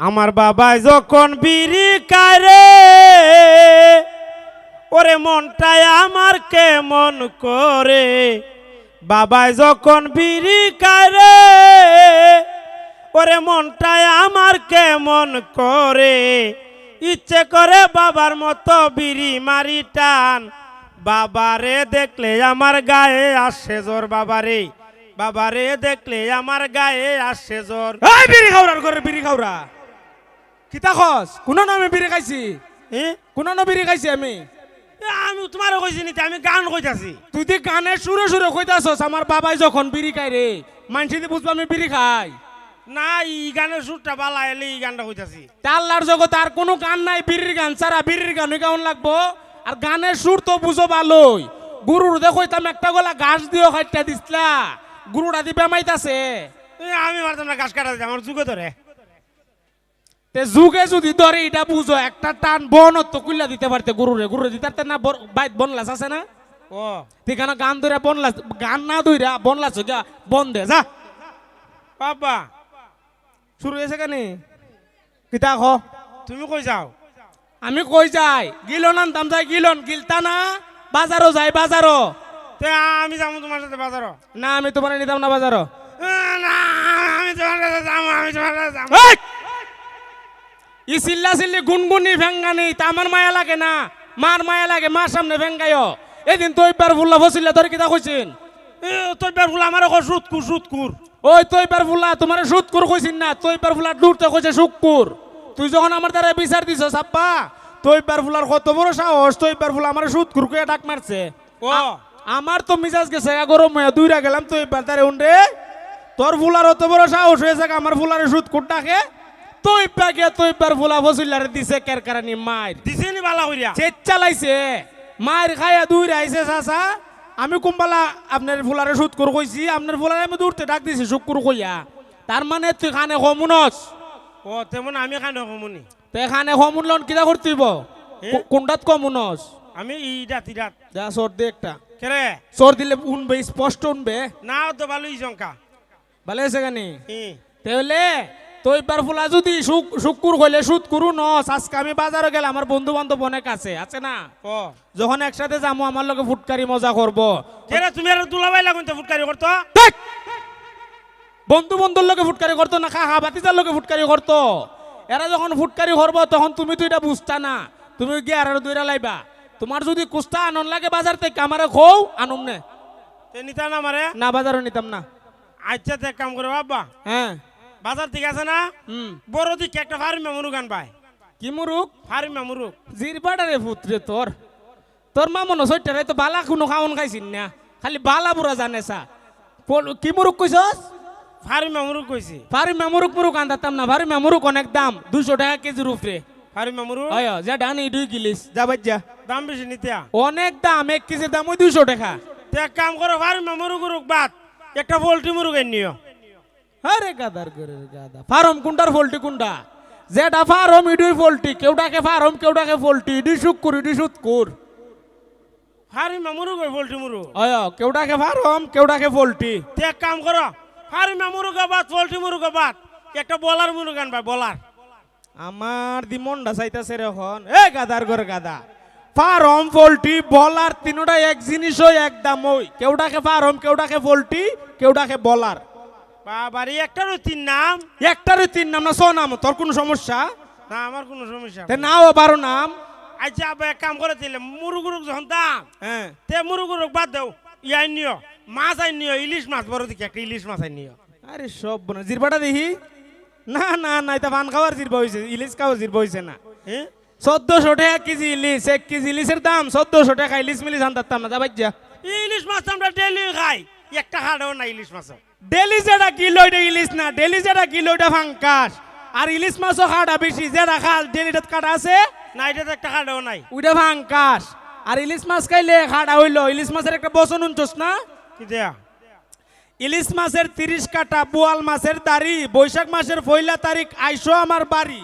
আমার বাবাই যখন বিড়ি কারে ওরে মনটাই আমার কেমন করে, বাবাই যখন বিড়ি কারে ওরে মনটাই আমার কেমন করে, ইচ্ছে করে বাবার মতো বিড়ি মারি টান, বাবারে দেখলে আমার গায়ে আসে জোর, বাবারে বাবারে দেখলে আমার গায়ে আসে জোর। এই বিড়ি খাওরার করে বিড়ি খাওরা কিতা খস কোন নামে বিড়ি খাইছি? কোন নামে বিড়ি খাইছি আমি? আমি তোমারও কইছি নিতে, আমি গান কইতাছি। তুই তো গানের সুরে সুরে কইতাছস আমার বাবাই যখন বিড়ি খাই রে, মানসি দি বুঝবা আমি বিড়ি খাই না। ই গানের সুরটা বালা এলে এই গানটা কইতাছি। আল্লাহর জগতে আর কোনো গান নাই বিড়ির গান ছাড়া, বিড়ির গানই কেমন লাগবো? আর গানের সুর তো বুঝো ভালোই। গুরুর দেখইতাম একটা গলা ঘাস দিও খাইটা দিসলা, গুরুটা দি বেমাইতাছে। আমি পারতাম না ঘাস কাটা দিতে, আমার যুগে ধরে। তে যুগে যদি ধরে এটা বুঝো, একটা টান বনত কুইলা দিতে পারতে গুরুরে, গুরুরে দিতে না বাইত বনলাস আছে না? ও ঠিকানা গান ধরে বনলাস, গান না ধইরা বনলাস গা বন্ধে যা বাবা। শুরু হয়েছে কেন কিতা খ? তুমি কই যাও? আমি কই যাই গিলন আনতাম, যাই গিলন গিলতা না, বাজারও যাই বাজারও। তে আমি যাবো তোমার সাথে বাজারও। না আমি তোমার নিতাম না বাজারও। না আমি তোমার সাথে যাবো, আমি তোমার সাথে যাবো। ই চিল্লা চিল্লি গুনগুনি ভেঙ্গানি তা আমার মায়া লাগে না, মার মায়া লাগে, মার সামনে ভেঙ্গাইও। এদিন তো এবার ফুল্লা ফসিল্লা তোর কিতা কইছিন? তোর বের ফুল আমার সুৎকুর সুৎকুর। ওই তুই পার ফুলা তোমার সুৎকুর কইছিন না, তুই পার ফুলা দূরতে কইছে শুকুর। তুই যখন আমার দ্বারা বিচার দিছ সাপ্পা, তুই পার ফুলার কত বড় সাহস, তুই পার ফুলা আমার সুৎকুর কইয়া ডাক মারছে। ও আমার তো মিজাজ গেছে গরম হয়ে দুইরা গেলাম, তুই পার তারে উনরে তোর ফুলার অত বড় সাহস হয়েছে আমার ফুলারে সুৎকুর ডাকে। তুই পাকে তুই পার ফুলা ফসিল্লারে দিছে কেরকারানি মার দিছে নি বালা কইরা চেত চালাইছে, মার খাইয়া দুইরা আইছে চাচা। আমি কুম্বালা আপনার ফুলারে সুদ করে কইছি, আপনার ফুলারে আমি দূরতে ডাক দিছি শুক্র কইয়া। তার মানে তুই খানে কমুনস। ও তেমন আমি খানো কমুনি। তুই খানে কমুন লন কিতা করতেইব? কোনটাত কমুনস? আমি ইরাত ইরাত যা সর দে একটা। কেরে সর দিলে উনবে, স্পষ্ট উনবে। না তো ভালোই সংখ্যা ভালো হয়েছে কেনি? হি তাহলে তুই পার ফুলা যদি শুক্র কইলে সুদ করু নস। আজকে আমি বাজারে গেলে আমার বন্ধু বান্ধব অনেক আছে না? ও যখন একসাথে যাবো আমার লগে ফুটকারি মজা করবো। কেরে তুমি আর দুলাভাই লাগুন তো ফুটকারি করতো? বন্ধু বন্ধুর লোকে ফুটকারি করতো না, খা বাতিজার লোকে ফুটকারি করতো। এরা যখন ফুটকারি করবো তখন তুমি তো এটা বুঝতা না, তুমি গিয়ে আর দুইরা লাইবা। তোমার যদি কুস্তা আনন লাগে বাজার থেকে আমারে খৌ আনুম নে। তে নিতা না মারে না বাজারও নিতাম না। আচ্ছা তে কাম করে বাবা, হ্যাঁ বাজার থেকে আছে না বড় দিকে একটা ফার্মে মুরুগ আনবাই। কি মুরুক? ফার্মে মুরুগ জিরবাডারে ফুটরে তোর তোর মা মনে সইটারে তো বালা কোনো খাওন খাইছিন না, খালি বালা বুড়া জানে সা। কি মুরুক কইছস? ফার্মে মুরুগ কইছি। ভারি মেমুরুক মুরুক আনতাম না, ভারি মেমুরুক অনেক দাম, 200 টাকা কেজির উপরে। ফার্মে মুরুগ আয় যা ডানি 2 কিলিস যা বাজ্জা। দাম বেশি নিতে অনেক দাম, 1 কেজির দাম ওই 200 টাকা। তে এক কাম করো ফার্মে মুরুগ মুরুগ বাদ একটা পোল্ট্রি মুরুগ নিও। আরে গাদার করে গাদা, ফার্ম কোনটার পোল্ট্রি কোনটা? যেটা ফার্ম ইডুই পোল্ট্রি, কেউটাকে ফার্ম কেউটাকে পোল্ট্রি, ইডুই শুকুর ইডুই সুৎকুর। ফার্মে মুরুগ ওই পোল্ট্রি মুরুগ। আয় কেউটাকে ফার্ম কেউটাকে পোল্ট্রি। তে এক কাম করো ফার্মে মুরুগ বাদ পোল্ট্রি মুরুগ বাদ একটা বলার মুরুগ আনবাই বলার। আমার দি মনটা চাইতাছে রে এখন। এ গাদার করে গাদা, ফার্ম পোল্ট্রি বলার তিনটা এক জিনিসই এক দাম। ওই কেউটাকে ফার্ম কেউটাকে পোল্ট্রি কেউটাকে বলার। বাবারে একটারও তিন নাম? একটারই 3 নাম না 6 নাম? তোর কোনো সমস্যা? না আমার কোনো সমস্যা তে নাও 12 নাম। আচ্ছা আবার এক কাম করে দিলে মুরুগ মুরুগ যখন দাম হ্যাঁ তে মুরুগ মুরুগ বাদ দাও, ইয়াই নিও মাছ আই নিও, ইলিশ মাছ বড় দিকে একটা ইলিশ মাছ আই নিও। আরে সব বনা জিরবাটা দেখি। না না না, এটা পান খাওয়ার জিরবা হইছে, ইলিশ খাওয়ার জিরবা হইছে না। হ্যাঁ 1400 টাকা কেজি ইলিশ, 1 কেজি ইলিশের দাম 1400 টাকা। ইলিশ মিলিশ আনতাম না, যা বাজ্জা। ইলিশ মাছ আমরা ডেলি খাই, একটা খাড়াও না ইলিশ মাছ। ডেলি যেটা কিলো এটা ইলিশ না, ডেলি যেটা কিলো এটা ফাঙ্কাস। আর ইলিশ মাছও খাটা বেশি, যেটা খাল ডেলিটা কাটা আছে না এটা তো একটা খাড়াও নাই। ওইটা ফাঙ্কাস। আর ইলিশ মাছ খাইলে খাটা হইলো। ইলিশ মাছের একটা বচন উনছস না? কি দেয়া? ইলিশ মাছের 30 কাটা, বোয়াল মাছের দাড়ি, বৈশাখ মাসের 1 তারিখ আইসো আমার বাড়ি,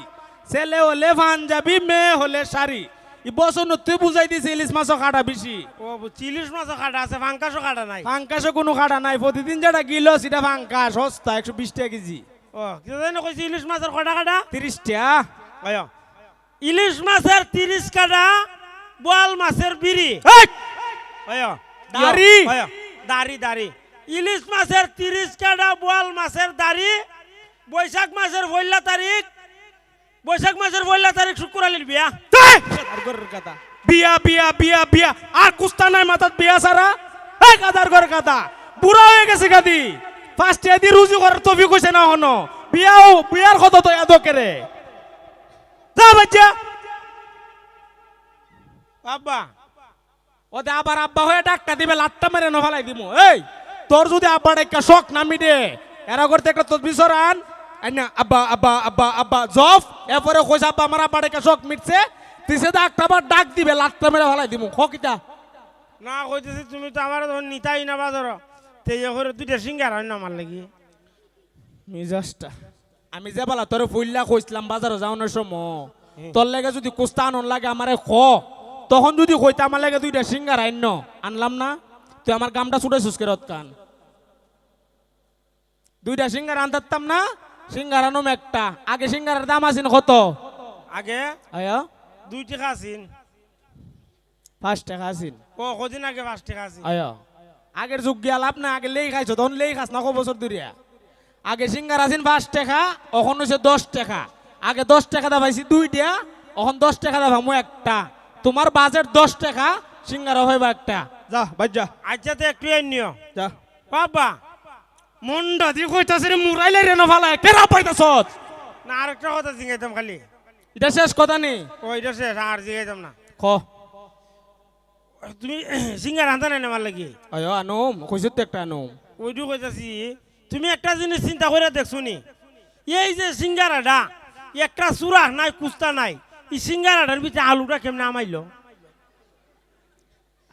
ছেলে হলে পাঞ্জাবি মেয়ে হলে শাড়ি। ই বচন তুই বুঝাই দিছে ইলিশ মাছও খাটা বেশি। ও ইলিশ মাছও খাড়া আছে, ফাঙ্কাসও খাড়া নাই। ফাঙ্কাসও কোনো খাটা নাই, প্রতিদিন যেটা কিলো সেটা ফাঙ্কাস সস্তা 120 টাকা কেজি। ও ও কি জানি কইছি ইলিশ মাছের কটা কাটা 30টা আয় ইলিশ মাছের 30 কাটা বোয়াল মাছের বিড়ি এই আয় দাড়ি। আয় দাড়ি দাড়ি ইলিশ মাছের 30 কাটা বোয়াল মাছের দাড়ি বৈশাখ মাসের 1 তারিখ বৈশাখ মাসের 1 তারিখ শুক্রবারের বিয়া এই! গাদার ঘরের গাদা বিয়া বিয়া বিয়া বিয়া আর কুস্তা নাই মাথাত বিয়া সারা এই গাদার ঘরের গাদা বুড়া হয়ে গেছে গাদি ফার্স্ট এদি রুজু করার তফি কইছে না হনো বিয়াও বিয়ার কথা তো এত কেরে যা বাচ্চা আব্বা ওতে আবার আব্বা হয়ে ডাক্তার দিবে লাট্টা মেরে ন ফেলাই দিমু এই তোর যদি আব্বার একটা শখ না মিটে এরা করতে একটা তসবি সরান আইনা আব্বা আব্বা আব্বা আব্বা জফ এরপরে কইছে আব্বা আমার আব্বার একটা শখ মিটছে তিসে দা একটা বার ডাক দিবে লাট্টা মেরে ফেলাই দিমু খকিতা না কইতেছি তুমি তো আমার ধর নিতাই না বাজার তে করে দুইটা সিঙ্গার হয় না আমার লাগি মিজাজটা আমি যে বলা তোর ফুল্লা কইছিলাম বাজারে যাওয়ানোর সময় তোর লাগে যদি কুস্তা আনন লাগে আমারে খ তখন যদি কইতে আমার লাগে দুইটা সিঙ্গার আইন আনলাম না তুই আমার গামটা ছুটে সুস্কেরত কান দুইটা সিঙ্গার আনতাম না সিঙ্গার আনম একটা আগে সিঙ্গারের দাম আছেন কত আগে আয়া 2 টাকা আছেন 5 টাকা আছেন ও কদিন আগে 5 টাকা আছেন আয়া আগের যুগ গিয়া লাভ না আগে লেই খাইছো তখন লেই খাস না কো বছর ধরিয়া আগে সিঙ্গার আছেন 5 টাকা এখন হইছে 10 টাকা আগে 10 টাকা দা পাইছি দুইটা এখন 10 টাকা দা ভামু একটা তোমার বাজেট 10 টাকা সিঙ্গার হইবা একটা যা বাজ যা আচ্ছা তো একটু নিও যা বাবা মন্ডা দি কইতাছে রে মুরাইলে রে না ফালা কেরা পাইতাছস না আরেকটা কথা জিগাইতাম খালি এটা শেষ কথা নেই ওইটা শেষ আর জিগাইতাম না খ তুমি সিঙ্গার আনতা নাই না আমার লাগি আয়ো আনুম কইছত তো একটা আনুম ওইটু কইতাছি তুমি একটা জিনিস চিন্তা করে দেখছো নি এই যে সিঙ্গারাটা একটা সুরা নাই কুস্তা নাই এই সিঙ্গারাটার ভিতরে আলুটা কেমনে আমাইলো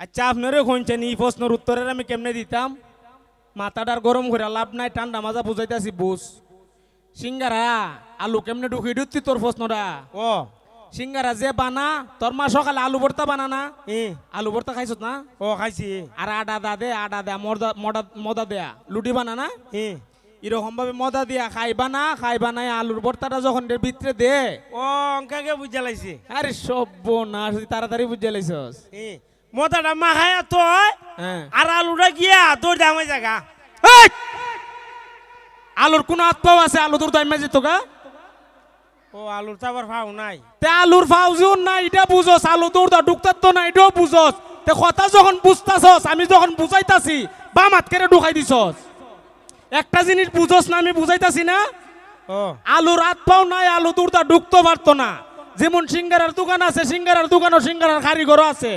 আচ্ছা আপনারও কইছেন এই প্রশ্নের উত্তরের আমি কেমনে দিতাম মাথাটার গরম করে লাভ নাই ঠান্ডা মাজা বুঝাইতাছি বুঝ সিঙ্গারা আলু কেমনে ঢুকি দিতি তোর প্রশ্নটা ও সিঙ্গারা যে বানা তোর মা সকালে আলু ভর্তা বানা না এ আলু ভর্তা খাইছত না ও খাইছি আর আডা দে মদা দেয়া লুটি বানা না এ এরকম ভাবে মদা দিয়া খাইবা না আলুর ভর্তাটা যখন এর ভিতরে দে ও অঙ্কাকে বুঝা লাইছে আরে সব্য না তাড়াতাড়ি বুঝে লাইছস এ মতাটা মাখায়া তো হ্যাঁ আর আলুটা গিয়া তোর দামে জায়গা এই! আলুর কোন আত্মাও আছে আলু তোর দাইমা যেত গা ও আলুর তো আবার ভাও নাই তে আলুর ফাউজিও না এটা বুঝস আলু তোর দা ঢুকতার তো না এটাও বুঝস তে কথা যখন বুঝতাছস আমি যখন বুঝাইতাছি বাম হাত কেড়ে ঢুকাই দিছস একটা জিনিস বুঝস না আমি বুঝাইতাছি না ও আলুর হাত পাও নাই আলু তোর দা ঢুকতে পারতো না যেমন সিঙ্গারার দোকান আছে সিঙ্গারার দোকানও সিঙ্গারার কারিগরও আছে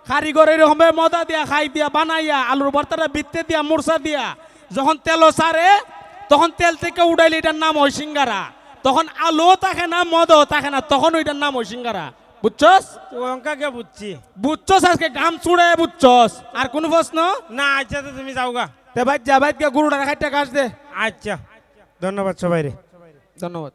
কারিগর এরকম ভাবে মদা দিয়া খাই দিয়া বানাইয়া আলুর ভর্তাটা বিত্তে দিয়া মুরসা দিয়া যখন তেল সারে তখন তেল থেকে উড়াইলে এটার নাম হয় সিঙ্গারা তখন আলুও থাকে না মদও থাকে না তখন ওইটার নাম হয় সিঙ্গারা বুঝছস ও অঙ্কাকে বুঝছি বুঝছস আজকে গাম চুড়ে বুঝছস আর কোন প্রশ্ন না আচ্ছা তো তুমি যাওগা তে ভাই যা ভাই গরুটা খাইটা কাজ দে আচ্ছা ধন্যবাদ সবাই রে ধন্যবাদ